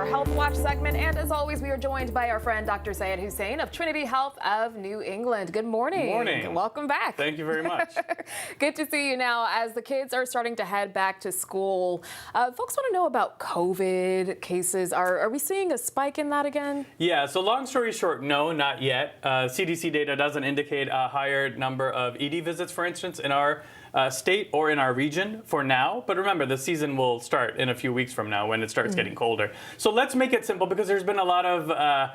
Health Watch segment. And as always, we are joined by our friend, Dr. Syed Hussain of Trinity Health of New England. Good morning. Good morning. Welcome back. Thank you very much. Good to see you now as the kids are starting to head back to school. Folks want to know about COVID cases. Are we seeing a spike in that again? Yeah, so long story short, no, not yet. CDC data doesn't indicate a higher number of ED visits, for instance, in our state or in our region for now. But remember, the season will start in a few weeks from now when it starts getting colder. So let's make it simple, because there's been a lot of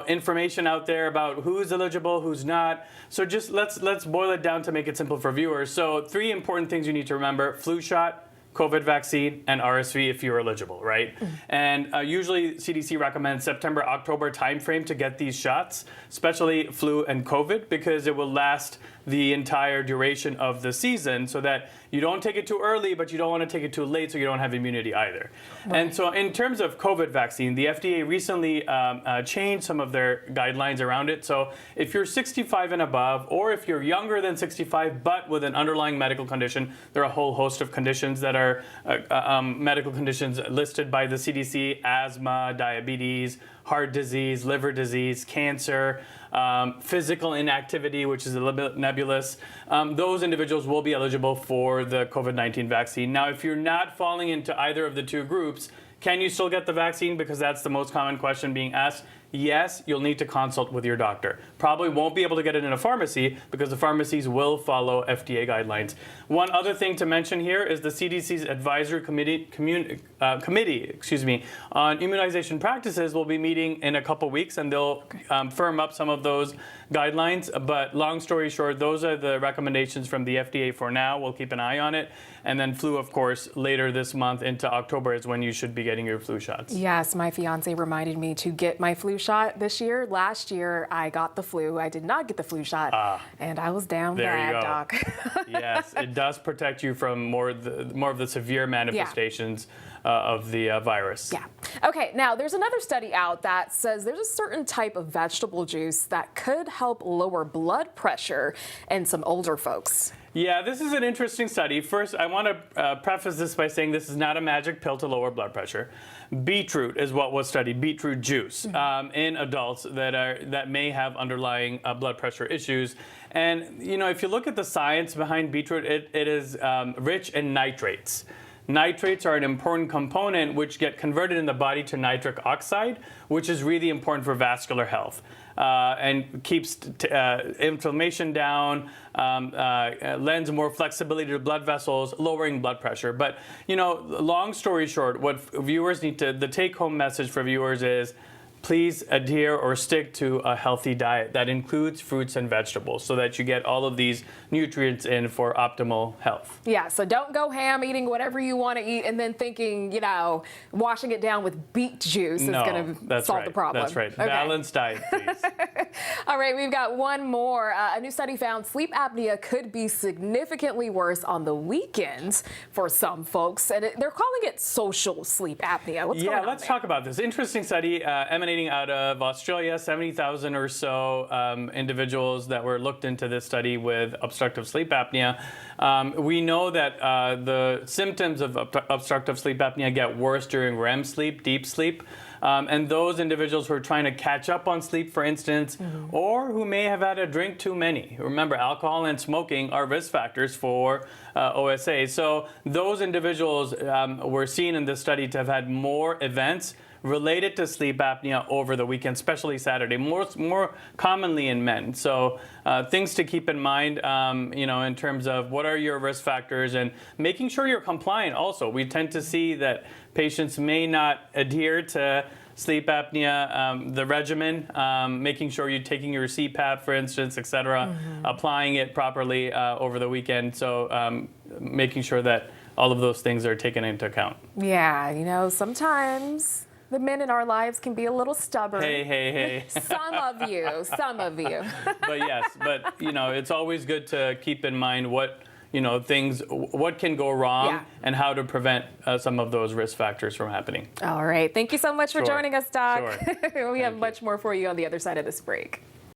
information out there about who's eligible, who's not. So just let's boil it down to make it simple for viewers. So 3 important things you need to remember: flu shot, COVID vaccine, and RSV if you're eligible, right? And usually CDC recommends September, October timeframe to get these shots, especially flu and COVID, because it will last the entire duration of the season, so that you don't take it too early, but you don't want to take it too late so you don't have immunity either. Right. And so in terms of COVID vaccine, the FDA recently changed some of their guidelines around it. So if you're 65 and above, or if you're younger than 65 but with an underlying medical condition, there are a whole host of conditions that are medical conditions listed by the CDC: asthma, diabetes, heart disease, liver disease, cancer, physical inactivity, which is a little bit nebulous. Those individuals will be eligible for the COVID-19 vaccine. Now, if you're not falling into either of the 2 groups, can you still get the vaccine? Because that's the most common question being asked. Yes, you'll need to consult with your doctor. Probably won't be able to get it in a pharmacy, because the pharmacies will follow FDA guidelines. One other thing to mention here is the CDC's advisory committee on immunization practices will be meeting in a couple weeks, and they'll firm up some of those guidelines. But long story short, those are the recommendations from the FDA for now. We'll keep an eye on it. And then flu, of course, later this month into October is when you should be getting your flu shots. Yes, my fiance reminded me to get my flu shot this year. Last year, I got the flu. I did not get the flu shot, and I was down bad, Doc. Yes, it does protect you from more of the severe manifestations of the virus. Yeah. Okay, now there's another study out that says there's a certain type of vegetable juice that could help lower blood pressure in some older folks. Yeah, this is an interesting study. First, I want to preface this by saying this is not a magic pill to lower blood pressure. Beetroot is what was studied, beetroot juice, in adults that may have underlying blood pressure issues. And, if you look at the science behind beetroot, it is rich in nitrates. Nitrates are an important component which get converted in the body to nitric oxide, which is really important for vascular health. And keeps inflammation down, lends more flexibility to blood vessels, lowering blood pressure. But, long story short, what viewers need to, the take-home message for viewers is, please adhere or stick to a healthy diet that includes fruits and vegetables, so that you get all of these nutrients in for optimal health. Yeah, so don't go ham eating whatever you want to eat and then thinking, washing it down with beet juice is going to solve the problem. That's right. Okay. Balanced diet, please. All right, we've got one more. A new study found sleep apnea could be significantly worse on the weekends for some folks, and they're calling it social sleep apnea. What's going on let's talk about this. Interesting study emanating out of Australia. 70,000 or so individuals that were looked into this study with obstructive sleep apnea. We know that the symptoms of obstructive sleep apnea get worse during REM sleep, deep sleep. And those individuals who are trying to catch up on sleep, for instance, or who may have had a drink too many. Remember, alcohol and smoking are risk factors for OSA. So those individuals were seen in this study to have had more events related to sleep apnea over the weekend, especially Saturday, more commonly in men. So things to keep in mind, in terms of what are your risk factors, and making sure you're compliant also. We tend to see that patients may not adhere to sleep apnea, the regimen, making sure you're taking your CPAP, for instance, et cetera, applying it properly over the weekend. So making sure that all of those things are taken into account. Yeah, sometimes the men in our lives can be a little stubborn. Hey. Some of you. But yes, it's always good to keep in mind what can go wrong and how to prevent some of those risk factors from happening. All right. Thank you so much for joining us, Doc. Sure. We have much more for you on the other side of this break.